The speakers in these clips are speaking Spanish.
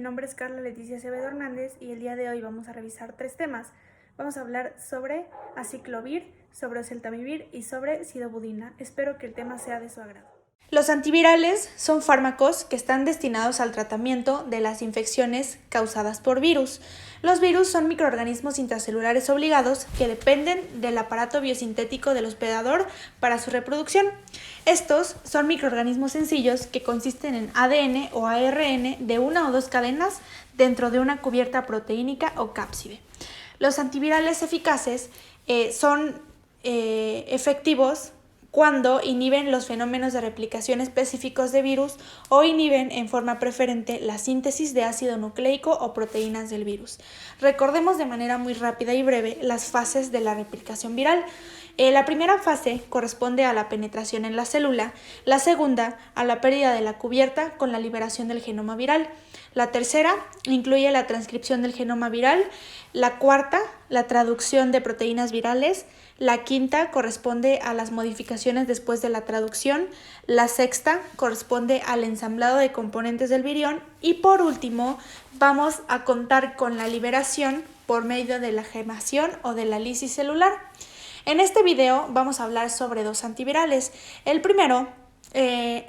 nombre es Carla Leticia Acevedo Hernández y el día de hoy vamos a revisar 3 temas. Vamos a hablar sobre aciclovir, sobre oseltamivir y sobre sidobudina. Espero que el tema sea de su agrado. Los antivirales son fármacos que están destinados al tratamiento de las infecciones causadas por virus. Los virus son microorganismos intracelulares obligados que dependen del aparato biosintético del hospedador para su reproducción. Estos son microorganismos sencillos que consisten en ADN o ARN de una o dos cadenas dentro de una cubierta proteínica o cápside. Los antivirales eficaces son efectivos cuando inhiben los fenómenos de replicación específicos de virus o inhiben en forma preferente la síntesis de ácido nucleico o proteínas del virus. Recordemos de manera muy rápida y breve las fases de la replicación viral. La primera fase corresponde a la penetración en la célula, la segunda a la pérdida de la cubierta con la liberación del genoma viral, la tercera incluye la transcripción del genoma viral, la cuarta la traducción de proteínas virales, la quinta corresponde a las modificaciones después de la traducción, la sexta corresponde al ensamblado de componentes del virión y por último vamos a contar con la liberación por medio de la gemación o de la lisis celular. En este video vamos a hablar sobre 2 antivirales. El primero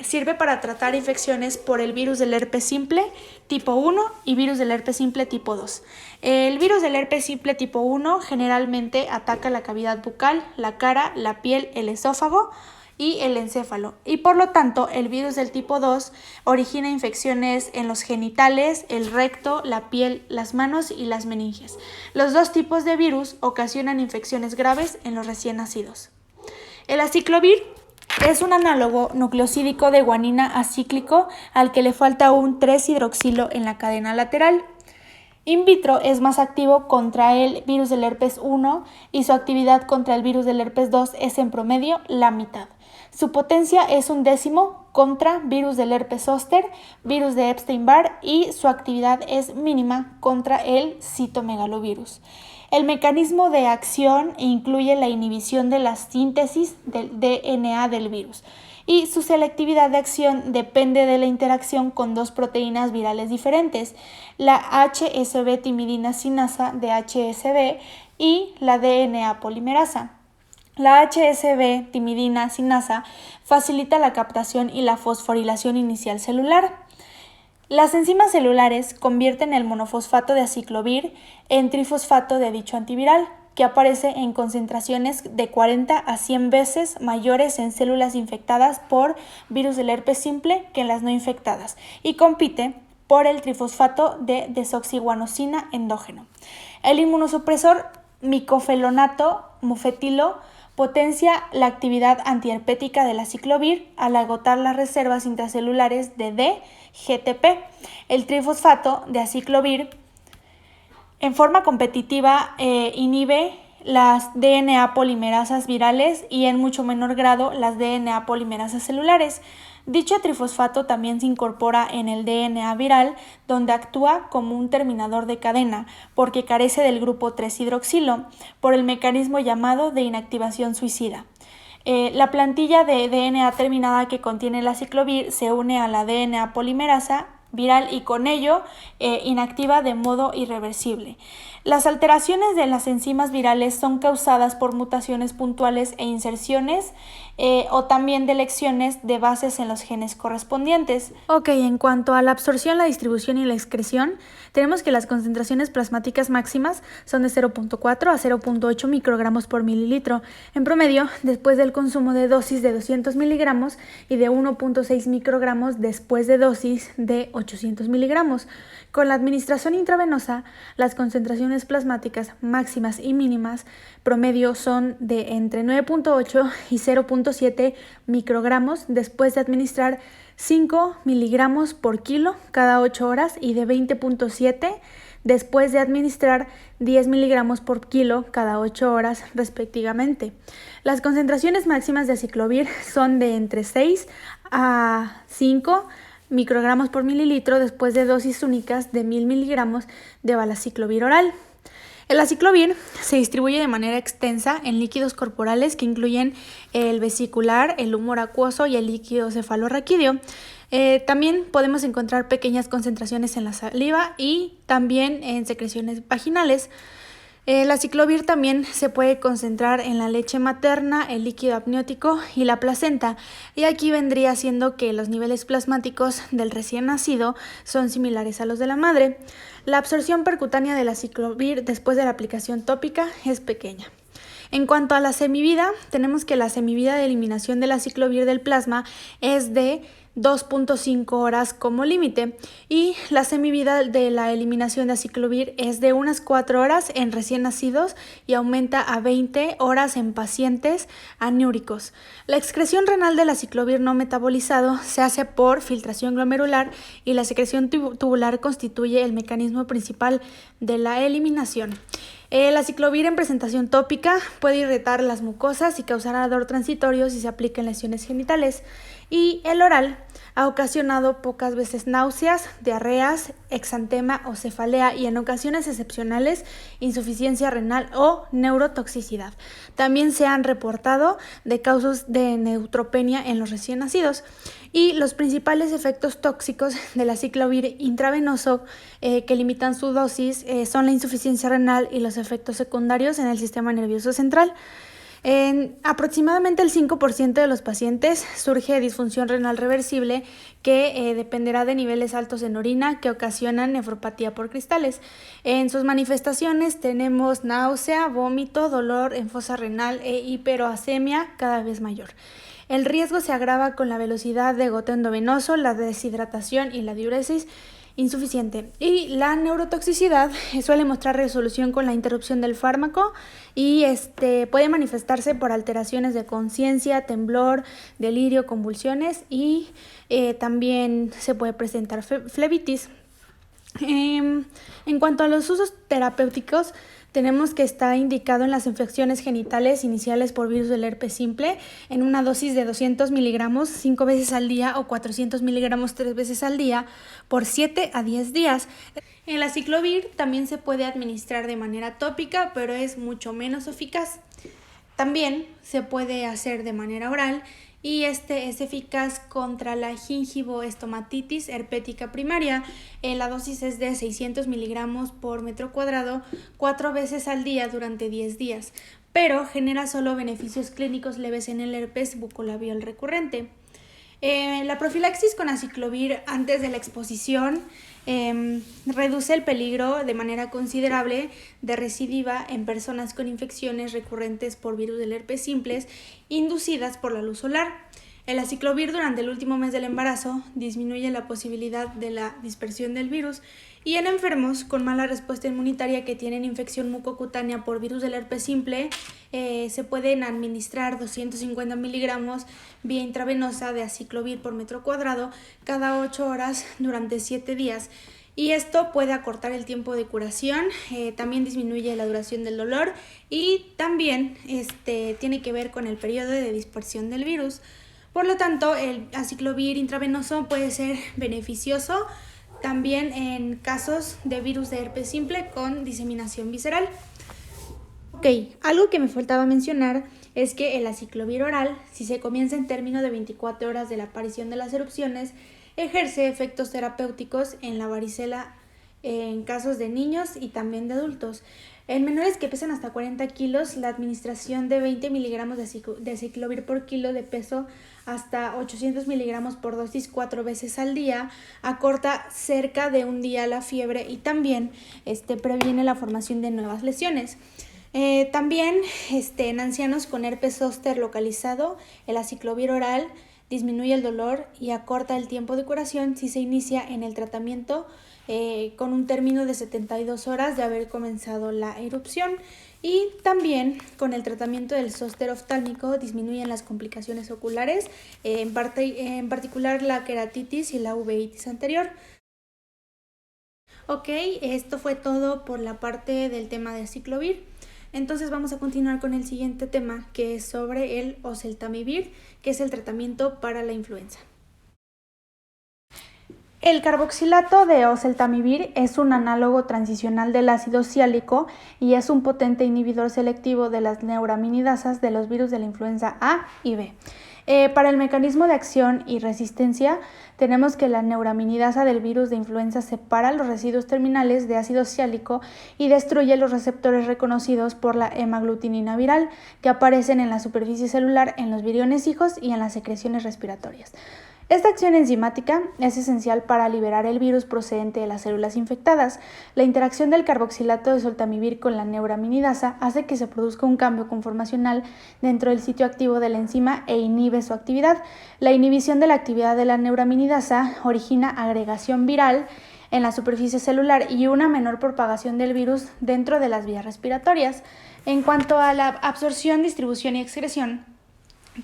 sirve para tratar infecciones por el virus del herpes simple tipo 1 y virus del herpes simple tipo 2. El virus del herpes simple tipo 1 generalmente ataca la cavidad bucal, la cara, la piel, el esófago y el encéfalo, y por lo tanto el virus del tipo 2 origina infecciones en los genitales, el recto, la piel, las manos y las meninges. Los 2 tipos de virus ocasionan infecciones graves en los recién nacidos. El aciclovir es un análogo nucleosídico de guanina acíclico al que le falta un 3-hidroxilo en la cadena lateral. In vitro es más activo contra el virus del herpes 1 y su actividad contra el virus del herpes 2 es en promedio la mitad. Su potencia es 1/10 contra virus del herpes zóster, virus de Epstein-Barr y su actividad es mínima contra el citomegalovirus. El mecanismo de acción incluye la inhibición de la síntesis del DNA del virus y su selectividad de acción depende de la interacción con 2 proteínas virales diferentes, la HSV timidina sinasa de HSV y la DNA polimerasa. La HSV timidina sinasa facilita la captación y la fosforilación inicial celular. Las enzimas celulares convierten el monofosfato de aciclovir en trifosfato de dicho antiviral, que aparece en concentraciones de 40 a 100 veces mayores en células infectadas por virus del herpes simple que en las no infectadas, y compite por el trifosfato de desoxiguanosina endógeno. El inmunosupresor micofelonato mufetilo potencia la actividad antiherpética del aciclovir al agotar las reservas intracelulares de D-GTP. El trifosfato de aciclovir en forma competitiva inhibe las DNA polimerasas virales y en mucho menor grado las DNA polimerasas celulares. Dicho trifosfato también se incorpora en el DNA viral, donde actúa como un terminador de cadena, porque carece del grupo 3-hidroxilo, por el mecanismo llamado de inactivación suicida. La plantilla de DNA terminada que contiene el aciclovir se une a la DNA polimerasa viral y con ello inactiva de modo irreversible. Las alteraciones de las enzimas virales son causadas por mutaciones puntuales e inserciones o también de lecciones de bases en los genes correspondientes. En cuanto a la absorción, la distribución y la excreción, tenemos que las concentraciones plasmáticas máximas son de 0.4 a 0.8 microgramos por mililitro, en promedio después del consumo de dosis de 200 miligramos y de 1.6 microgramos después de dosis de 800 miligramos. Con la administración intravenosa, las concentraciones plasmáticas máximas y mínimas promedio son de entre 9.8 y 0.7 microgramos después de administrar 5 miligramos por kilo cada 8 horas y de 20.7 después de administrar 10 miligramos por kilo cada 8 horas respectivamente. Las concentraciones máximas de aciclovir son de entre 6 a 5 microgramos por mililitro después de dosis únicas de 1000 miligramos de valaciclovir oral. El aciclovir se distribuye de manera extensa en líquidos corporales que incluyen el vesicular, el humor acuoso y el líquido cefalorraquídeo. También podemos encontrar pequeñas concentraciones en la saliva y también en secreciones vaginales. El aciclovir también se puede concentrar en la leche materna, el líquido amniótico y la placenta, y aquí vendría siendo que los niveles plasmáticos del recién nacido son similares a los de la madre. La absorción percutánea del aciclovir después de la aplicación tópica es pequeña. En cuanto a la semivida, tenemos que la semivida de eliminación del aciclovir del plasma es de 2.5 horas como límite y la semivida de la eliminación de aciclovir es de unas 4 horas en recién nacidos y aumenta a 20 horas en pacientes anúricos. La excreción renal del aciclovir no metabolizado se hace por filtración glomerular y la secreción tubular constituye el mecanismo principal de la eliminación. El aciclovir en presentación tópica puede irritar las mucosas y causar ardor transitorio si se aplica en lesiones genitales. Y el oral ha ocasionado pocas veces náuseas, diarreas, exantema o cefalea y en ocasiones excepcionales insuficiencia renal o neurotoxicidad. También se han reportado de casos de neutropenia en los recién nacidos. Y los principales efectos tóxicos del aciclovir intravenoso que limitan su dosis son la insuficiencia renal y los efectos secundarios en el sistema nervioso central. En aproximadamente el 5% de los pacientes surge disfunción renal reversible que dependerá de niveles altos en orina que ocasionan nefropatía por cristales. En sus manifestaciones tenemos náusea, vómito, dolor en fosa renal e hiperoasemia cada vez mayor. El riesgo se agrava con la velocidad de goteo endovenoso, la deshidratación y la diuresis insuficiente. Y la neurotoxicidad suele mostrar resolución con la interrupción del fármaco y puede manifestarse por alteraciones de conciencia, temblor, delirio, convulsiones y también se puede presentar flebitis. En cuanto a los usos terapéuticos, tenemos que está indicado en las infecciones genitales iniciales por virus del herpes simple en una dosis de 200 miligramos 5 veces al día o 400 miligramos 3 veces al día por 7 a 10 días. El aciclovir también se puede administrar de manera tópica, pero es mucho menos eficaz. También se puede hacer de manera oral y es eficaz contra la gingivoestomatitis herpética primaria. La dosis es de 600 miligramos por metro cuadrado 4 veces al día durante 10 días, pero genera solo beneficios clínicos leves en el herpes bucolabial recurrente. La profilaxis con aciclovir antes de la exposición reduce el peligro de manera considerable de recidiva en personas con infecciones recurrentes por virus del herpes simples inducidas por la luz solar. El aciclovir durante el último mes del embarazo disminuye la posibilidad de la dispersión del virus y en enfermos con mala respuesta inmunitaria que tienen infección mucocutánea por virus del herpes simple se pueden administrar 250 miligramos vía intravenosa de aciclovir por metro cuadrado cada 8 horas durante 7 días. Y esto puede acortar el tiempo de curación, también disminuye la duración del dolor y también tiene que ver con el periodo de dispersión del virus. Por lo tanto, el aciclovir intravenoso puede ser beneficioso también en casos de virus de herpes simple con diseminación visceral. Ok, algo que me faltaba mencionar es que el aciclovir oral, si se comienza en término de 24 horas de la aparición de las erupciones, ejerce efectos terapéuticos en la varicela en casos de niños y también de adultos. En menores que pesan hasta 40 kilos, la administración de 20 miligramos de aciclovir por kilo de peso hasta 800 miligramos por dosis 4 veces al día acorta cerca de un día la fiebre y también previene la formación de nuevas lesiones. También en ancianos con herpes zóster localizado, el aciclovir oral disminuye el dolor y acorta el tiempo de curación si se inicia en el tratamiento con un término de 72 horas de haber comenzado la erupción. Y también con el tratamiento del zóster oftálmico disminuyen las complicaciones oculares, en particular la queratitis y la uveitis anterior. Ok, esto fue todo por la parte del tema de aciclovir. Entonces vamos a continuar con el siguiente tema, que es sobre el oseltamivir, que es el tratamiento para la influenza. El carboxilato de oseltamivir es un análogo transicional del ácido siálico y es un potente inhibidor selectivo de las neuraminidasas de los virus de la influenza A y B. Para el mecanismo de acción y resistencia, tenemos que la neuraminidasa del virus de influenza separa los residuos terminales de ácido siálico y destruye los receptores reconocidos por la hemaglutinina viral que aparecen en la superficie celular, en los viriones hijos y en las secreciones respiratorias. Esta acción enzimática es esencial para liberar el virus procedente de las células infectadas. La interacción del carboxilato de oseltamivir con la neuraminidasa hace que se produzca un cambio conformacional dentro del sitio activo de la enzima e inhibe su actividad. La inhibición de la actividad de la neuraminidasa origina agregación viral en la superficie celular y una menor propagación del virus dentro de las vías respiratorias. En cuanto a la absorción, distribución y excreción,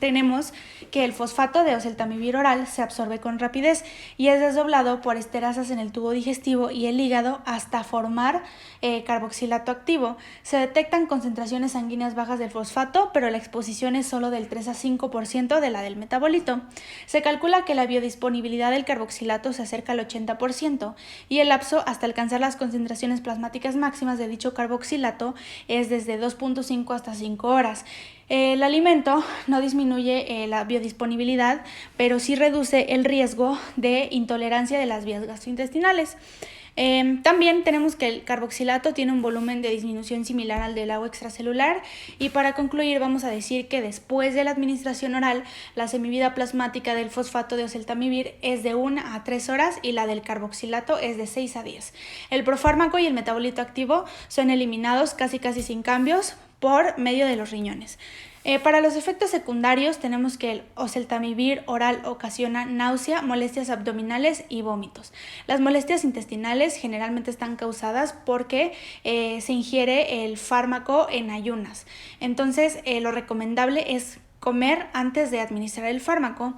tenemos que el fosfato de oseltamivir oral se absorbe con rapidez y es desdoblado por esterasas en el tubo digestivo y el hígado hasta formar carboxilato activo. Se detectan concentraciones sanguíneas bajas del fosfato, pero la exposición es solo del 3 a 5% de la del metabolito. Se calcula que la biodisponibilidad del carboxilato se acerca al 80% y el lapso hasta alcanzar las concentraciones plasmáticas máximas de dicho carboxilato es desde 2.5 hasta 5 horas. El alimento no disminuye la biodisponibilidad, pero sí reduce el riesgo de intolerancia de las vías gastrointestinales. También tenemos que el carboxilato tiene un volumen de disminución similar al del agua extracelular y para concluir vamos a decir que después de la administración oral la semivida plasmática del fosfato de oseltamivir es de 1 a 3 horas y la del carboxilato es de 6 a 10. El profármaco y el metabolito activo son eliminados casi sin cambios por medio de los riñones. Para los efectos secundarios tenemos que el oseltamivir oral ocasiona náusea, molestias abdominales y vómitos. Las molestias intestinales generalmente están causadas porque se ingiere el fármaco en ayunas. Entonces, lo recomendable es comer antes de administrar el fármaco.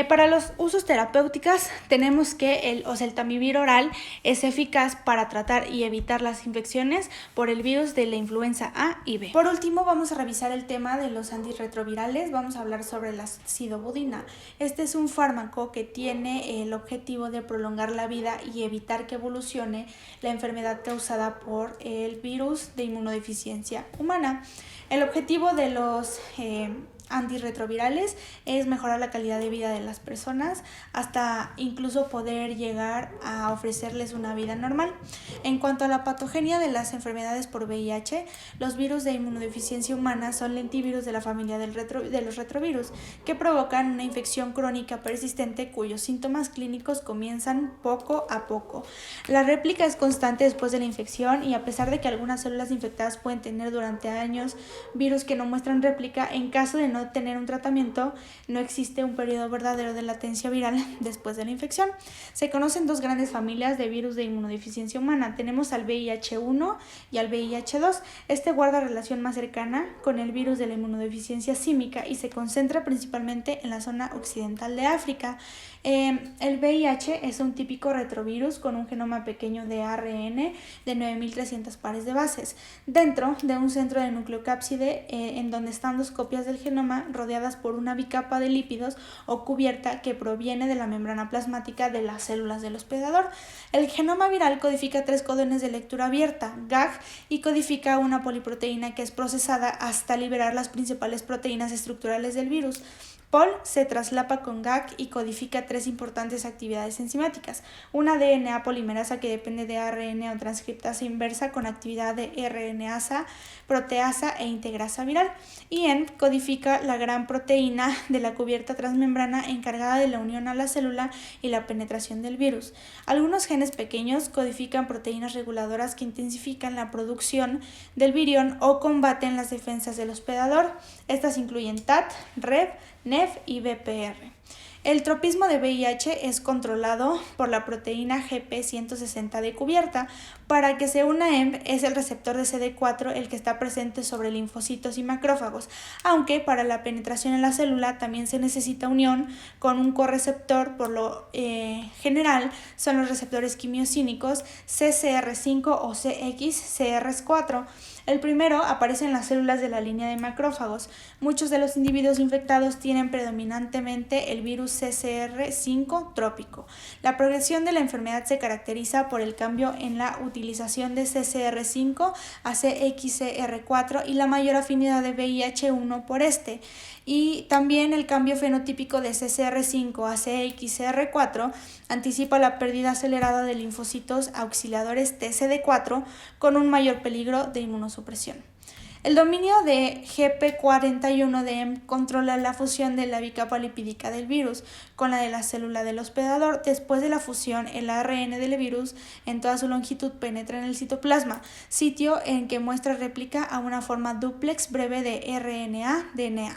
Para los usos terapéuticos tenemos que el oseltamivir oral es eficaz para tratar y evitar las infecciones por el virus de la influenza A y B. Por último, vamos a revisar el tema de los antirretrovirales. Vamos a hablar sobre la sidobudina. Este es un fármaco que tiene el objetivo de prolongar la vida y evitar que evolucione la enfermedad causada por el virus de inmunodeficiencia humana. El objetivo de los antirretrovirales es mejorar la calidad de vida de las personas hasta incluso poder llegar a ofrecerles una vida normal. En cuanto a la patogenia de las enfermedades por VIH, los virus de inmunodeficiencia humana son lentivirus de la familia de los retrovirus que provocan una infección crónica persistente cuyos síntomas clínicos comienzan poco a poco. La réplica es constante después de la infección y a pesar de que algunas células infectadas pueden tener durante años virus que no muestran réplica, en caso de no tener un tratamiento, no existe un periodo verdadero de latencia viral después de la infección. Se conocen dos grandes familias de virus de inmunodeficiencia humana. Tenemos al VIH-1 y al VIH-2. Este guarda relación más cercana con el virus de la inmunodeficiencia símica y se concentra principalmente en la zona occidental de África. El VIH es un típico retrovirus con un genoma pequeño de ARN de 9.300 pares de bases, dentro de un centro de nucleocápside en donde están dos copias del genoma rodeadas por una bicapa de lípidos o cubierta que proviene de la membrana plasmática de las células del hospedador. El genoma viral codifica 3 codones de lectura abierta, GAG, y codifica una poliproteína que es procesada hasta liberar las principales proteínas estructurales del virus. POL se traslapa con GAG y codifica 3 importantes actividades enzimáticas: una DNA polimerasa que depende de ARN o transcriptasa inversa con actividad de RNasa, proteasa e integrasa viral, y EN codifica la gran proteína de la cubierta transmembrana encargada de la unión a la célula y la penetración del virus. Algunos genes pequeños codifican proteínas reguladoras que intensifican la producción del virión o combaten las defensas del hospedador. Estas incluyen TAT, REB, NEF y BPR. El tropismo de VIH es controlado por la proteína GP160 de cubierta, Para que se una EMP es el receptor de CD4 el que está presente sobre linfocitos y macrófagos, aunque para la penetración en la célula también se necesita unión con un correceptor. Por lo general son los receptores quimiosínicos CCR5 o CXCR4. El primero aparece en las células de la línea de macrófagos. Muchos de los individuos infectados tienen predominantemente el virus CCR5 trópico. La progresión de la enfermedad se caracteriza por el cambio en la utilización de CCR5 a CXCR4 y la mayor afinidad de VIH1 por este. Y también el cambio fenotípico de CCR5 a CXCR4 anticipa la pérdida acelerada de linfocitos auxiliadores TCD4 con un mayor peligro de inmunosupresión. El dominio de GP41DM controla la fusión de la bicapa lipídica del virus con la de la célula del hospedador. Después de la fusión, el ARN del virus en toda su longitud penetra en el citoplasma, sitio en que muestra réplica a una forma dúplex breve de RNA-DNA.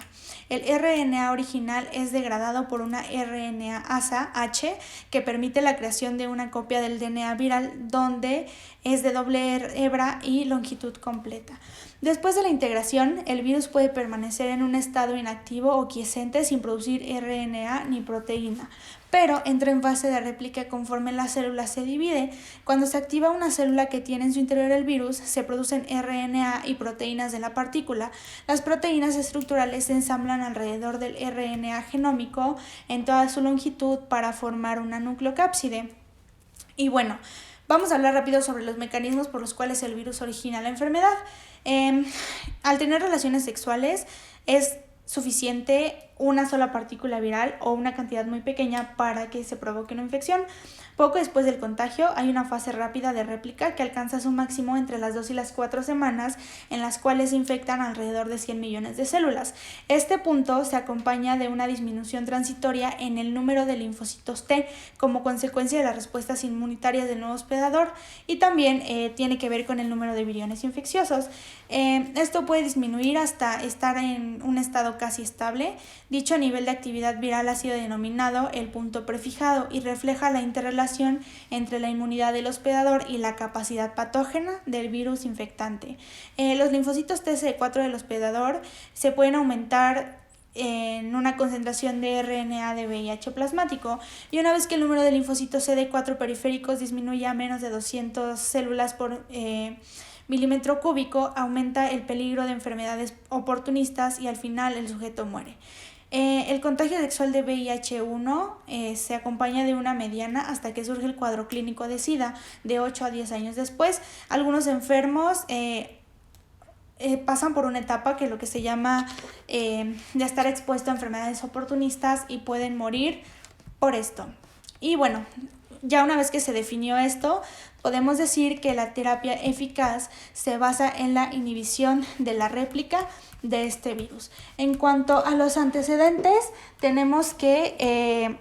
El RNA original es degradado por una RNA-asa H que permite la creación de una copia del DNA viral donde es de doble hebra y longitud completa. Después de la integración, el virus puede permanecer en un estado inactivo o quiescente sin producir RNA ni proteína, pero entra en fase de réplica conforme la célula se divide. Cuando se activa una célula que tiene en su interior el virus, se producen RNA y proteínas de la partícula. Las proteínas estructurales se ensamblan alrededor del RNA genómico en toda su longitud para formar una nucleocápside. Y bueno, vamos a hablar rápido sobre los mecanismos por los cuales el virus origina la enfermedad. Al tener relaciones sexuales es suficiente una sola partícula viral o una cantidad muy pequeña para que se provoque una infección. Poco después del contagio hay una fase rápida de réplica que alcanza su máximo entre las 2 y las 4 semanas, en las cuales se infectan alrededor de 100 millones de células. Este punto se acompaña de una disminución transitoria en el número de linfocitos T como consecuencia de las respuestas inmunitarias del nuevo hospedador, y también tiene que ver con el número de viriones infecciosos. Esto puede disminuir hasta estar en un estado casi estable. Dicho nivel de actividad viral ha sido denominado el punto prefijado y refleja la interrelación entre la inmunidad del hospedador y la capacidad patógena del virus infectante. Los linfocitos TCD4 del hospedador se pueden aumentar en una concentración de RNA de VIH plasmático, y una vez que el número de linfocitos CD4 periféricos disminuye a menos de 200 células por milímetro cúbico, aumenta el peligro de enfermedades oportunistas y al final el sujeto muere. El contagio sexual de VIH1 se acompaña de una mediana hasta que surge el cuadro clínico de SIDA de 8 a 10 años después. Algunos enfermos pasan por una etapa que es lo que se llama de estar expuesto a enfermedades oportunistas y pueden morir por esto. Y bueno, ya una vez que se definió esto, podemos decir que la terapia eficaz se basa en la inhibición de la réplica de este virus. En cuanto a los antecedentes, tenemos que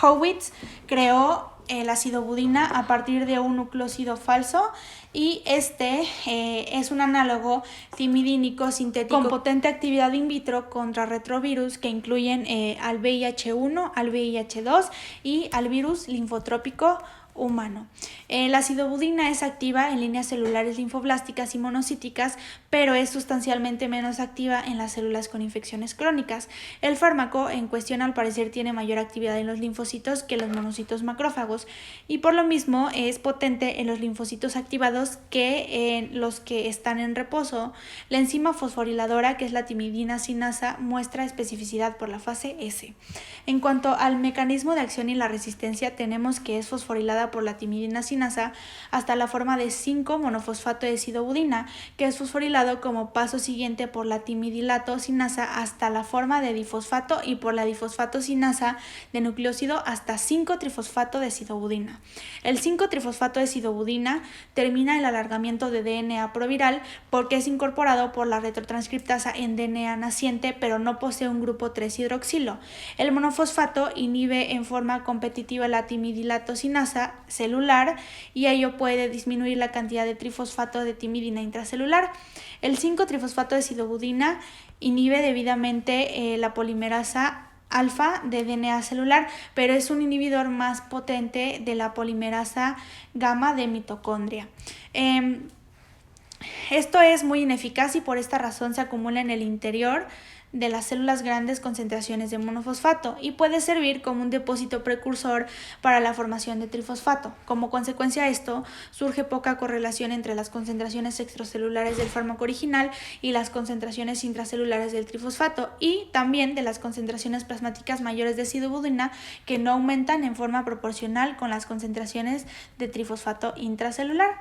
Howitz creó la sidobudina a partir de un nucleósido falso, y este es un análogo timidínico sintético con potente actividad in vitro contra retrovirus que incluyen al VIH1, al VIH2 y al virus linfotrópico humano. La sidobudina es activa en líneas celulares linfoblásticas y monocíticas, pero es sustancialmente menos activa en las células con infecciones crónicas. El fármaco en cuestión al parecer tiene mayor actividad en los linfocitos que los monocitos macrófagos, y por lo mismo es potente en los linfocitos activados que en los que están en reposo. La enzima fosforiladora, que es la timidina sinasa, muestra especificidad por la fase S. En cuanto al mecanismo de acción y la resistencia, tenemos que es fosforilada por la timidina sinasa hasta la forma de 5-monofosfato de sidobudina, que es fosforilado como paso siguiente por la timidilato sinasa hasta la forma de difosfato y por la difosfato sinasa de nucleósido hasta 5-trifosfato de sidobudina. El 5-trifosfato de sidobudina termina el alargamiento de DNA proviral porque es incorporado por la retrotranscriptasa en DNA naciente, pero no posee un grupo 3-hidroxilo. El monofosfato inhibe en forma competitiva la timidilato sinasa celular, y ello puede disminuir la cantidad de trifosfato de timidina intracelular. El 5-trifosfato de sidobudina inhibe debidamente la polimerasa alfa de DNA celular, pero es un inhibidor más potente de la polimerasa gamma de mitocondria. Esto es muy ineficaz y por esta razón se acumula en el interior de las células grandes concentraciones de monofosfato y puede servir como un depósito precursor para la formación de trifosfato. Como consecuencia de esto, surge poca correlación entre las concentraciones extracelulares del fármaco original y las concentraciones intracelulares del trifosfato y también de las concentraciones plasmáticas mayores de sidobudina que no aumentan en forma proporcional con las concentraciones de trifosfato intracelular.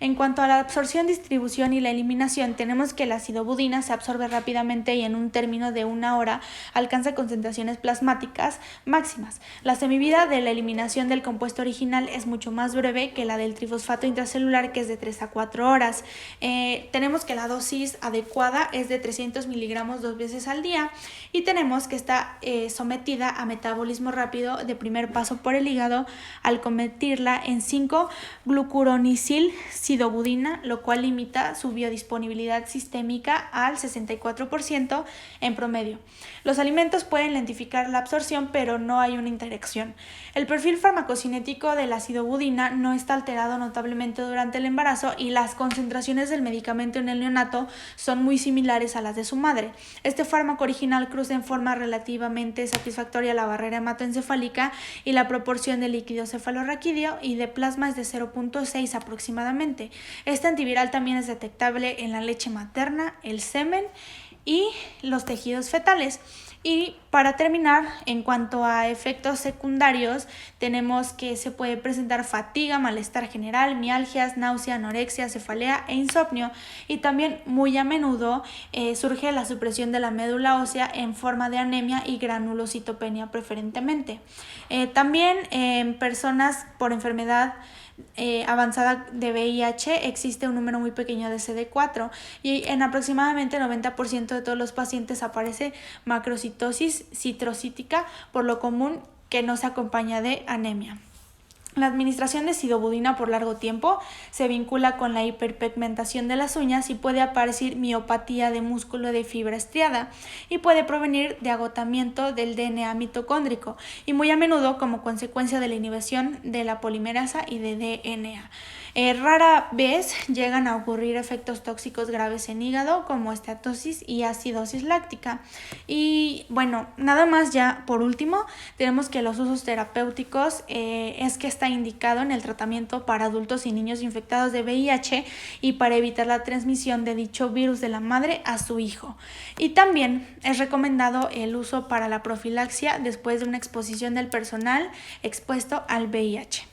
En cuanto a la absorción, distribución y la eliminación, tenemos que la sidobudina se absorbe rápidamente y en un término de 1 hora alcanza concentraciones plasmáticas máximas. La semivida de la eliminación del compuesto original es mucho más breve que la del trifosfato intracelular, que es de 3 a 4 horas. Tenemos que la dosis adecuada es de 300 miligramos 2 veces al día y tenemos que está sometida a metabolismo rápido de primer paso por el hígado al convertirla en 5-glucuronisil sidobudina, lo cual limita su biodisponibilidad sistémica al 64% en promedio. Los alimentos pueden lentificar la absorción, pero no hay una interacción. El perfil farmacocinético de la sidobudina no está alterado notablemente durante el embarazo y las concentraciones del medicamento en el neonato son muy similares a las de su madre. Este fármaco original cruza en forma relativamente satisfactoria la barrera hematoencefálica y la proporción de líquido cefalorraquídeo y de plasma es de 0.6 aproximadamente. Este antiviral también es detectable en la leche materna, el semen y los tejidos fetales. Y para terminar, en cuanto a efectos secundarios, tenemos que se puede presentar fatiga, malestar general, mialgias, náusea, anorexia, cefalea e insomnio. Y también muy a menudo surge la supresión de la médula ósea en forma de anemia y granulocitopenia preferentemente. También en personas por enfermedad avanzada de VIH existe un número muy pequeño de CD4 y en aproximadamente el 90% de todos los pacientes aparece macrocitosis citrocítica, por lo común que no se acompaña de anemia. La administración de sidobudina por largo tiempo se vincula con la hiperpigmentación de las uñas y puede aparecer miopatía de músculo de fibra estriada y puede provenir de agotamiento del DNA mitocóndrico y muy a menudo como consecuencia de la inhibición de la polimerasa y de DNA. Rara vez llegan a ocurrir efectos tóxicos graves en hígado como esteatosis y acidosis láctica. Y bueno, nada más ya por último, tenemos que los usos terapéuticos es que está indicado en el tratamiento para adultos y niños infectados de VIH y para evitar la transmisión de dicho virus de la madre a su hijo. Y también es recomendado el uso para la profilaxia después de una exposición del personal expuesto al VIH.